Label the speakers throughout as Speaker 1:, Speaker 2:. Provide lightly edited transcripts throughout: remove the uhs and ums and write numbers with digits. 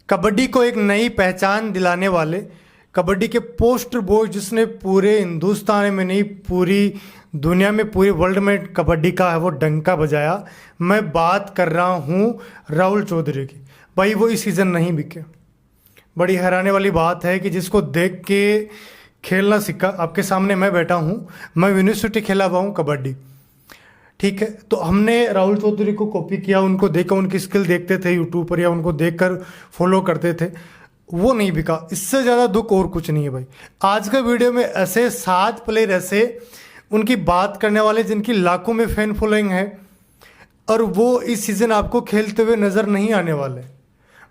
Speaker 1: कबड्डी को एक नई पहचान दिलाने वाले कबड्डी के पोस्टर बॉय जिसने पूरे हिंदुस्तान में नहीं पूरी दुनिया में पूरे वर्ल्ड में कबड्डी का है वो डंका बजाया। मैं बात कर रहा हूँ राहुल चौधरी की। भाई वो इस सीज़न नहीं बिके। बड़ी हैरानी वाली बात है कि जिसको देख के खेलना सीखा। आपके सामने मैं बैठा हूँ, मैं यूनिवर्सिटी खेला हुआ हूँ कबड्डी, ठीक है। तो हमने राहुल चौधरी को कॉपी किया, उनको देखकर उनकी स्किल देखते थे यूट्यूब पर या उनको देखकर फॉलो करते थे, वो नहीं बिका। इससे ज़्यादा दुख और कुछ नहीं है भाई। आज का वीडियो में ऐसे 7 प्लेयर ऐसे उनकी बात करने वाले जिनकी लाखों में फैन फॉलोइंग है और वो इस सीज़न आपको खेलते हुए नज़र नहीं आने वाले।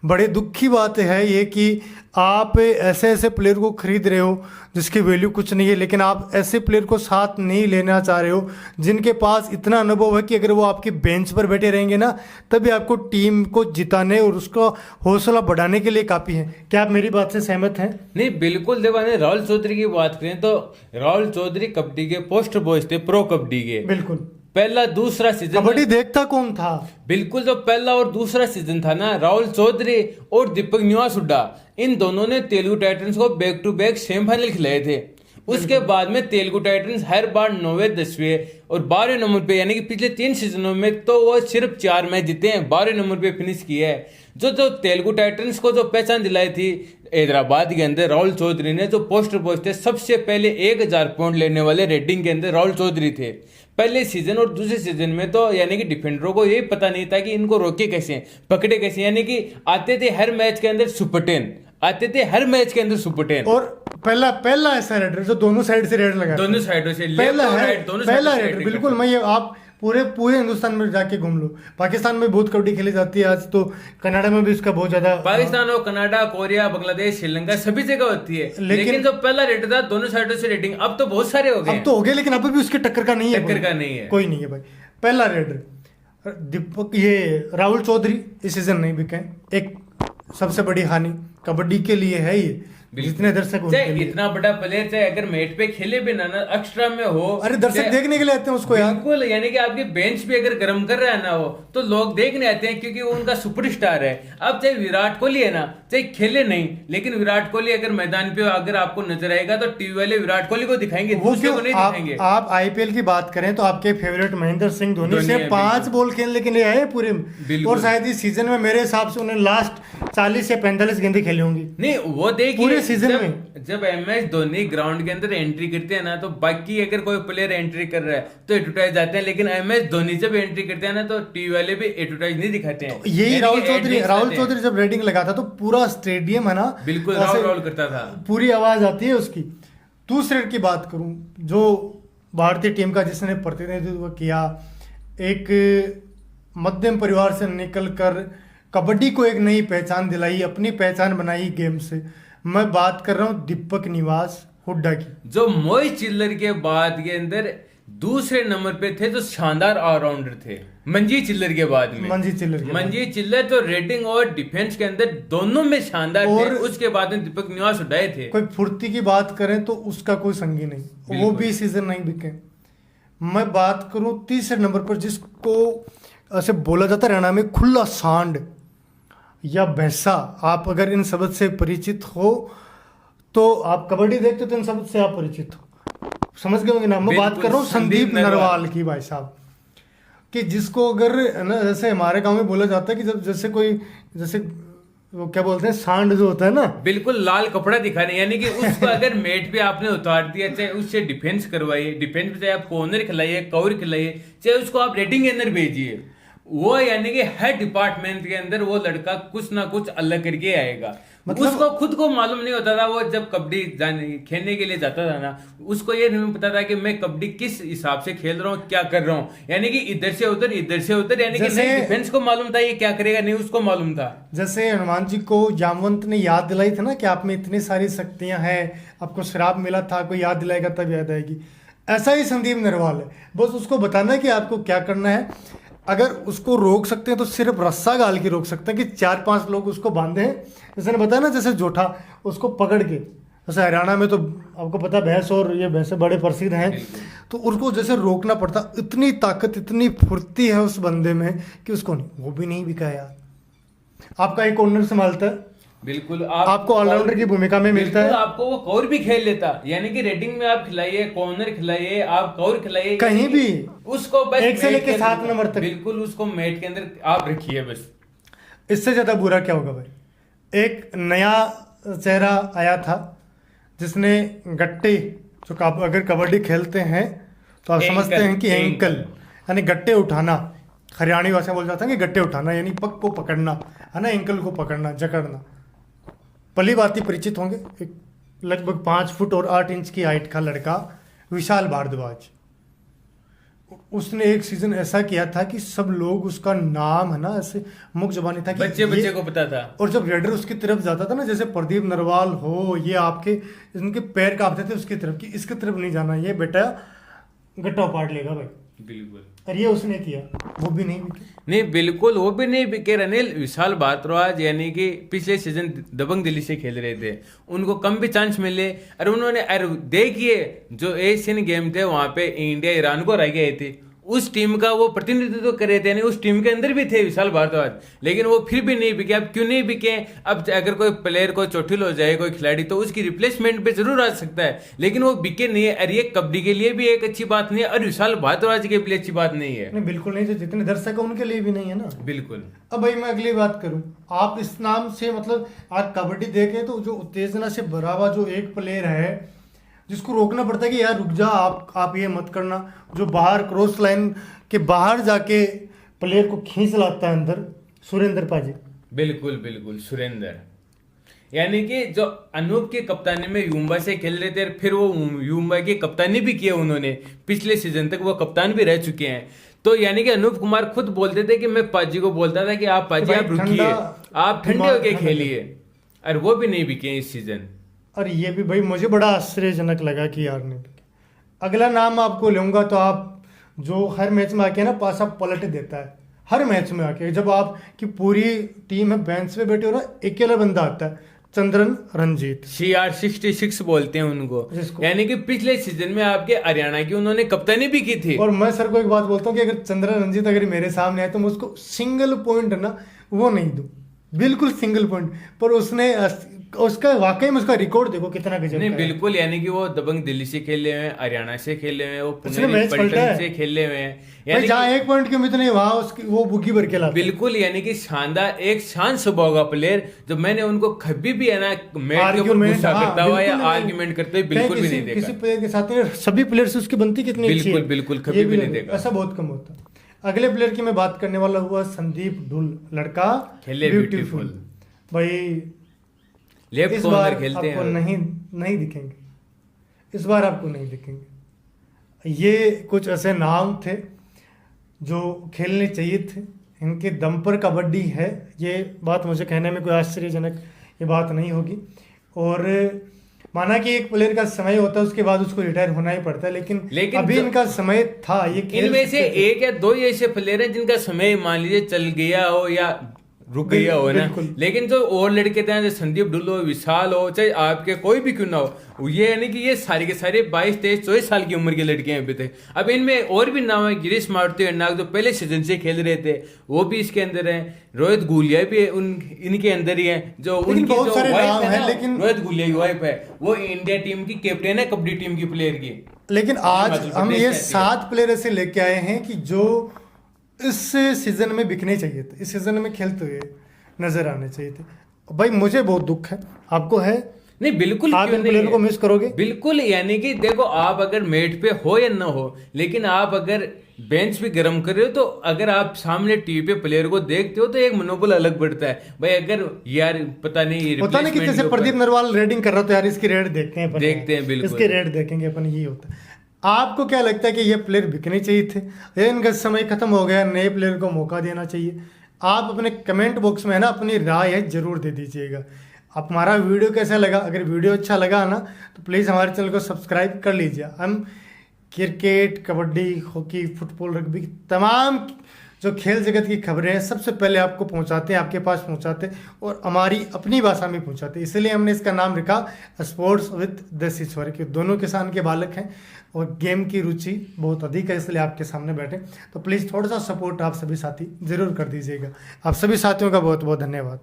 Speaker 1: बड़े दुख की बात है ये कि आप ऐसे ऐसे प्लेयर को खरीद रहे हो जिसकी वैल्यू कुछ नहीं है, लेकिन आप ऐसे प्लेयर को साथ नहीं लेना चाह रहे हो जिनके पास इतना अनुभव है कि अगर वो आपकी बेंच पर बैठे रहेंगे ना तभी आपको टीम को जिताने और उसका हौसला बढ़ाने के लिए काफ़ी है। क्या आप मेरी बात से सहमत हैं?
Speaker 2: नहीं, बिल्कुल। देखो, राहुल चौधरी की बात करें तो राहुल चौधरी कबड्डी के पोस्टर बॉयज थे, प्रो कबड्डी के।
Speaker 1: बिल्कुल।
Speaker 2: पहला दूसरा सीजन
Speaker 1: कबड्डी देखता कौन था?
Speaker 2: बिल्कुल। जो पहला और दूसरा सीजन था ना, राहुल चौधरी और दीपक निवास हुड्डा, इन दोनों ने तेलुगु टाइटंस को बैक टू बैक सेमीफाइनल खिलाए थे। उसके बाद में तेलुगु टाइटंस हर बार 9वें 10वें और 12वें नंबर पे, यानी कि पिछले 3 सीजनों में तो वो सिर्फ 4 मैच जीते हैं, 12वें नंबर पे फिनिश किया है। जो तेलुगु टाइटंस को जो पहचान दिलाई थी हैदराबाद के अंदर, राहुल चौधरी ने जो पोस्टर बॉयज थे, सबसे पहले 1000 पॉइंट लेने वाले रेटिंग के अंदर राहुल चौधरी थे पहले सीजन। और दूसरे सीजन में तो यानी कि डिफेंडरों को यही पता नहीं था कि इनको रोके कैसे, पकड़े कैसे, यानी कि आते थे हर मैच के अंदर सुपर 10, आते थे हर मैच के अंदर सुपर 10।
Speaker 1: और पहला ऐसा रेडर जो दोनों साइड से रेड लगा,
Speaker 2: दोनों साइडों से
Speaker 1: पहला रेडर। बिल्कुल। मैं ये आप पूरे हिंदुस्तान में जाके घूम लो। पाकिस्तान में बहुत कबड्डी खेली जाती है, आज तो कनाडा में भी इसका बहुत ज्यादा,
Speaker 2: पाकिस्तान और कनाडा, कोरिया, बांग्लादेश, श्रीलंका सभी जगह होती है। लेकिन जो पहला रेडर था दोनों साइडों से रेटिंग, अब तो बहुत सारे हो गए।
Speaker 1: अब तो हो गए, लेकिन अभी भी उसके टक्कर का नहीं है,
Speaker 2: टक्कर का नहीं है,
Speaker 1: कोई नहीं है भाई। पहला रेडर दीपक, ये राहुल चौधरी इस सीजन नहीं बिके। एक सबसे बड़ी हानि कबड्डी के लिए है ये, जितने दर्शक
Speaker 2: इतना बड़ा प्लेयर चाहे अगर मैच पे खेले भी ना एक्स्ट्रा में हो,
Speaker 1: अरे दर्शक देखने के लिए आते हैं उसको यार।
Speaker 2: बिल्कुल, यानी कि आपके बेंच पे अगर गर्म कर रहा है ना वो, तो लोग देखने आते हैं क्योंकि वो उनका सुपरस्टार है। अब चाहे विराट कोहली है ना, चाहे खेले नहीं, लेकिन विराट कोहली अगर मैदान पे अगर आपको नजर आएगा तो टीवी वाले विराट कोहली को दिखाएंगे, दूसरे को नहीं दिखाएंगे।
Speaker 1: आप आईपीएल की बात करें तो आपके फेवरेट महेंद्र सिंह धोनी से 5 बॉल खेलने के लिए आए पूरे, और शायद इस सीजन में मेरे हिसाब से उन्हें लास्ट 40 से 45 गेंदें खेली होंगी।
Speaker 2: नहीं, वो देखिए
Speaker 1: पूरे सीजन में
Speaker 2: जब MS धोनी ग्राउंड के अंदर एंट्री करते हैं ना, तो बाकी अगर कोई प्लेयर एंट्री कर रहा है तो एडवर्टाइज जाते हैं, लेकिन MS धोनी जब एंट्री करते हैं ना तो टीवी वाले भी एडवर्टाइज नहीं दिखाते हैं।
Speaker 1: तो यही राहुल चौधरी जब रेडिंग लगाता तो पूरा स्टेडियम है ना,
Speaker 2: बिल्कुल राउल करता था,
Speaker 1: पूरी आवाज आती है उसकी। दूसरे की बात करूं जो भारतीय टीम का जिसने प्रतिनिधित्व किया, एक मध्यम परिवार से निकलकर कबड्डी को एक नई पहचान दिलाई, अपनी पहचान बनाई गेम से, मैं बात कर रहा हूँ दीपक निवास हुड्डा की, जो
Speaker 2: मोहित चिल्लर के बाद के अंदर दूसरे नंबर पे थे, जो शानदार ऑलराउंडर थे मंजीत चिल्लर के बाद में। मंजीत चिल्लर तो रेटिंग और डिफेंस के अंदर दोनों में शानदार थे। उसके बाद में दीपक निवास हुड्डा थे।
Speaker 1: कोई फुर्ती की बात करें तो उसका कोई संगी नहीं, वो भी सीजन नहीं बिके। मैं बात करूं तीसरे नंबर पर जिसको ऐसे बोला जाता रहना में खुला सांड या भैंसा, आप अगर इन शब्द से परिचित हो तो आप कबड्डी देखते तो इन शब्द से आप परिचित हो, समझ गए होंगे ना। मैं बात कर रहा हूँ संदीप नरवाल की भाई साहब, कि जिसको अगर ना जैसे हमारे गांव में बोला जाता है कि जब जैसे वो क्या बोलते हैं, सांड जो होता है ना,
Speaker 2: बिल्कुल लाल कपड़ा दिखाने, यानी कि उसको अगर मेट पे आपने उतार दिया, चाहे उससे डिफेंस करवाइए, डिफेंस पे चाहे आप कॉर्नर खिलाइए, कवर खिलाइए, चाहे उसको आप रेटिंग के अंदर भेजिए, वो यानी कि हर डिपार्टमेंट के अंदर वो लड़का कुछ ना कुछ अलग करके आएगा। मतलब उसको खुद को मालूम नहीं होता था, वो जब कबड्डी खेलने के लिए जाता था ना, उसको ये नहीं पता था कि मैं कबड्डी किस हिसाब से खेल रहा हूँ, क्या कर रहा हूँ, यानी कि इधर से उधर, यानी कि नहीं डिफेंस को मालूम था ये क्या करेगा, नहीं उसको मालूम था।
Speaker 1: जैसे हनुमान जी को जामवंत ने याद दिलाई थी ना कि आप में इतनी सारी शक्तियां हैं, आपको श्राप मिला था, कोई याद दिलाएगा तब याद आएगी। ऐसा ही संदीप नरवाल है, बस उसको बताना है कि आपको क्या करना है। अगर उसको रोक सकते हैं तो सिर्फ रस्सा गाल के रोक सकते हैं कि 4-5 लोग उसको बांधे हैं, जैसे ने बताया ना, जैसे जोठा उसको पकड़ के, जैसे हरियाणा में तो आपको पता भैंस और ये भैंसे बड़े प्रसिद्ध हैं, तो उसको जैसे रोकना पड़ता। इतनी ताकत, इतनी फुर्ती है उस बंदे में कि उसको नहीं, वो भी नहीं बिका यार। आपका एक कॉर्नर संभालता है,
Speaker 2: बिल्कुल
Speaker 1: आपको ऑलराउंडर की भूमिका में मिलता है।
Speaker 2: बिल्कुल, आपको वो कवर भी खेल लेता, यानी कि रेटिंग में आप खिलाइए, कॉर्नर खिलाइए, आप कवर खिलाइए,
Speaker 1: कहीं भी
Speaker 2: उसको बस
Speaker 1: 1 से
Speaker 2: मैट
Speaker 1: लेके
Speaker 2: के
Speaker 1: 7
Speaker 2: अंदर-
Speaker 1: नंबर तक।
Speaker 2: बिल्कुल उसको मैट के अंदर आप रखिए बस।
Speaker 1: इससे ज्यादा बुरा क्या होगा भाई। एक नया चेहरा आया था जिसने गट्टे, जो अगर कबड्डी खेलते हैं तो आप समझते हैं कि एंकल यानी गट्टे उठाना, हरियाणी भाषा में बोल जाता है कि गट्टे उठाना यानी पग को पकड़ना है ना, एंकल को पकड़ना, जकड़ना। भली भांति परिचित होंगे। एक लगभग 5 फुट और 8 इंच की हाइट का लड़का विशाल भारद्वाज, उसने एक सीजन ऐसा किया था कि सब लोग उसका नाम है ना ऐसे मुख जबानी था कि
Speaker 2: बच्चे को पता था।
Speaker 1: और जब रेडर उसकी तरफ जाता था ना, जैसे प्रदीप नरवाल हो, ये आपके इनके पैर कांपते थे उसकी तरफ कि इसकी तरफ नहीं जाना, ये बेटा गट्टा पाट लेगा भाई।
Speaker 2: बिल्कुल,
Speaker 1: और ये उसने किया, वो भी नहीं बिके।
Speaker 2: नहीं बिल्कुल वो भी नहीं बिके रनिल। विशाल भारद्वाज यानी कि पिछले सीजन दबंग दिल्ली से खेल रहे थे, उनको कम भी चांस मिले, और उन्होंने अरे देखिए जो एशियन गेम थे वहां पे इंडिया ईरान को हरा गए थे, उस टीम का वो प्रतिनिधित्व कर रहे थे, यानी उस टीम के अंदर भी थे विशाल भारद्वाज, लेकिन वो फिर भी नहीं बिके। अब क्यों नहीं बिके? अब अगर कोई प्लेयर को चोटिल हो जाए, कोई खिलाड़ी, तो उसकी रिप्लेसमेंट पे जरूर आ सकता है, लेकिन वो बिके नहीं है। और ये कबड्डी के लिए भी एक अच्छी बात नहीं है, और विशाल भारद्वाज के लिए अच्छी बात नहीं है।
Speaker 1: नहीं बिल्कुल नहीं, जो जितने दर्शक है उनके लिए भी नहीं है ना।
Speaker 2: बिल्कुल।
Speaker 1: अब भाई मैं अगली बात करूं, आप इस नाम से मतलब आज कबड्डी देखें तो जो उत्तेजना से भरा हुआ जो एक प्लेयर है जिसको रोकना पड़ता है कि यार रुक जा, आप ये मत करना, जो बाहर क्रॉस लाइन के बाहर जाके प्लेयर को खींच लाता है अंदर, सुरेंद्र पाजी।
Speaker 2: बिल्कुल बिल्कुल, सुरेंद्र यानी कि जो अनूप की कप्तानी में युम्बा से खेल रहे थे, फिर वो युम्बा की कप्तानी भी की है उन्होंने, पिछले सीजन तक वो कप्तान भी रह चुके हैं। तो यानी कि अनूप कुमार खुद बोलते थे कि मैं पाजी को बोलता था कि आप पाजी आप रुकिए, आप ठंडे होके खेलिए, और वो भी नहीं बिके इस सीजन।
Speaker 1: और ये भी भाई मुझे बड़ा आश्चर्यजनक लगा कि यार नहीं बिके। अगला नाम आपको लूंगा तो आप जो हर मैच में आके ना पासा पलट देता है, हर मैच में आके जब आपकी पूरी टीम है बेंच पे बैठे हो ना, अकेला बंदा आता है, चंद्रन रंजीत,
Speaker 2: CR66 बोलते हैं उनको,
Speaker 1: जिसको
Speaker 2: यानी कि पिछले सीजन में आपके हरियाणा की उन्होंने कप्तानी भी की थी।
Speaker 1: और मैं सर को एक बात बोलता हूँ कि अगर चंद्रन रंजीत अगर मेरे सामने आए तो मैं उसको सिंगल पॉइंट है ना वो नहीं दूं, बिल्कुल सिंगल पॉइंट। पर उसने उसका वाकई में उसका रिकॉर्ड देखो कितना गजब
Speaker 2: नहीं
Speaker 1: का है।
Speaker 2: बिल्कुल, यानी कि वो दबंग दिल्ली से खेले हुए हैं, हरियाणा से खेले हुए हैं, वो
Speaker 1: उसने मैच पलटा
Speaker 2: पलटन
Speaker 1: है।
Speaker 2: से खेले हुए हैं,
Speaker 1: भाई
Speaker 2: यानी
Speaker 1: जहाँ 1 पॉइंट की उम्मीद नहीं वहां उसकी वो बुकी भर के लाता है।
Speaker 2: बिल्कुल, यानी कि शानदार एक शांत स्वभाव का प्लेयर, जो मैंने उनको कभी भी है ना मैच के ऊपर
Speaker 1: आर्ग्यूमेंट,
Speaker 2: गुस्सा
Speaker 1: हाँ,
Speaker 2: करता हुआ या
Speaker 1: बिल्कुल नहीं।
Speaker 2: आर्ग्यूमेंट करते हुए बिल्कुल भी नहीं देखा।
Speaker 1: किसी प्लेयर के साथ नहीं, सभी प्लेयर से उसकी बनती कितनी अच्छी है।
Speaker 2: बिल्कुल बिल्कुल, कभी
Speaker 1: ये
Speaker 2: भी नहीं देखा।
Speaker 1: ऐसा बहुत कम होता। अगले प्लेयर की मैं बात करने वाला हुआ संदीप ढुल, लड़का
Speaker 2: खेले ब्यूटीफुल।
Speaker 1: भाई
Speaker 2: लेफ्ट
Speaker 1: इस
Speaker 2: कॉर्नर
Speaker 1: बार
Speaker 2: खेलते
Speaker 1: आपको
Speaker 2: हैं।
Speaker 1: नहीं दिखेंगे, इस बार आपको नहीं दिखेंगे। ये कुछ ऐसे नाम थे जो खेलने चाहिए थे, इनके दम पर कबड्डी है, ये बात मुझे कहने में कोई आश्चर्यजनक ये बात नहीं होगी। और माना कि एक प्लेयर का समय होता है उसके बाद उसको रिटायर होना ही पड़ता है, लेकिन अभी इनका समय था, ये खेल
Speaker 2: इनमें से
Speaker 1: सकते थे।
Speaker 2: एक या दो ही ऐसे प्लेयर हैं जिनका समय मान लीजिए चल गया हो या रुक गया हो ना,
Speaker 1: बिल्कुल।
Speaker 2: लेकिन जो और लड़के थे जैसे संदीप ढुल हो, विशाल हो, चाहे आपके कोई भी क्यों ना हो, ये यानी कि ये सारे के सारे 22, 23, 24 साल की उम्र के लड़के हैं अभी थे। अब इनमें और भी नाम है, गिरीश मारुति नाग जो पहले सीजन से खेल रहे थे वो भी इसके अंदर है, रोहित गुलिया भी इनके अंदर ही है, जो उनकी
Speaker 1: बहुत
Speaker 2: जो
Speaker 1: सारे
Speaker 2: वाइफ
Speaker 1: नाम
Speaker 2: है
Speaker 1: हैं,
Speaker 2: ना,
Speaker 1: लेकिन
Speaker 2: रोहित गुलिया की वाइफ है, वो इंडिया टीम की कैप्टन है, कबड्डी टीम की प्लेयर की।
Speaker 1: लेकिन आज
Speaker 2: हिमाचल
Speaker 1: हम
Speaker 2: प्रदेश
Speaker 1: ये
Speaker 2: से आती है।
Speaker 1: 7 प्लेयर ऐसे लेके आए हैं कि जो इस सीजन में बिकने चाहिए थे, इस सीजन में खेलते हुए नजर आने चाहिए थे। भाई मुझे बहुत दुख है, आपको है?
Speaker 2: नहीं बिल्कुल,
Speaker 1: आप
Speaker 2: क्यों
Speaker 1: इन
Speaker 2: नहीं
Speaker 1: प्लेयर
Speaker 2: है?
Speaker 1: को मिस करोगे?
Speaker 2: बिल्कुल, यानी कि देखो आप अगर मेट पे हो या ना हो, लेकिन आप अगर बेंच पे गर्म कर रहे हो तो अगर आप सामने टीवी पे प्लेयर को देखते हो तो एक मनोबल अलग बढ़ता है भाई। अगर यार पता नहीं
Speaker 1: पता नहीं कि
Speaker 2: replacement
Speaker 1: जैसे
Speaker 2: के ऊपर-
Speaker 1: प्रदीप नरवाल रेडिंग कर रहा हो तो यार इसकी रेड देखते हैं अपन,
Speaker 2: देखते हैं, बिल्कुल।
Speaker 1: इसके रेड देखेंगे अपन, ये होता है। आपको क्या लगता है कि ये प्लेयर बिकने चाहिए थे या इनका समय खत्म हो गया, नए प्लेयर को मौका देना चाहिए? आप अपने कमेंट बॉक्स में है ना अपनी राय है जरूर दे दीजिएगा। आप हमारा वीडियो कैसा लगा, अगर वीडियो अच्छा लगा ना तो प्लीज़ हमारे चैनल को सब्सक्राइब कर लीजिए। हम cricket, kabaddi, hockey, football, rugby, तमाम जो खेल जगत की खबरें हैं सबसे पहले आपको पहुंचाते हैं, आपके पास पहुंचाते हैं और हमारी अपनी भाषा में पहुंचाते हैं। इसलिए हमने इसका नाम रखा स्पोर्ट्स विद देसी स्वर, के दोनों किसान के बालक हैं और गेम की रुचि बहुत अधिक है, इसलिए आपके सामने बैठे। तो प्लीज़ थोड़ा सा सपोर्ट आप सभी साथी ज़रूर कर दीजिएगा। आप सभी साथियों का बहुत बहुत धन्यवाद।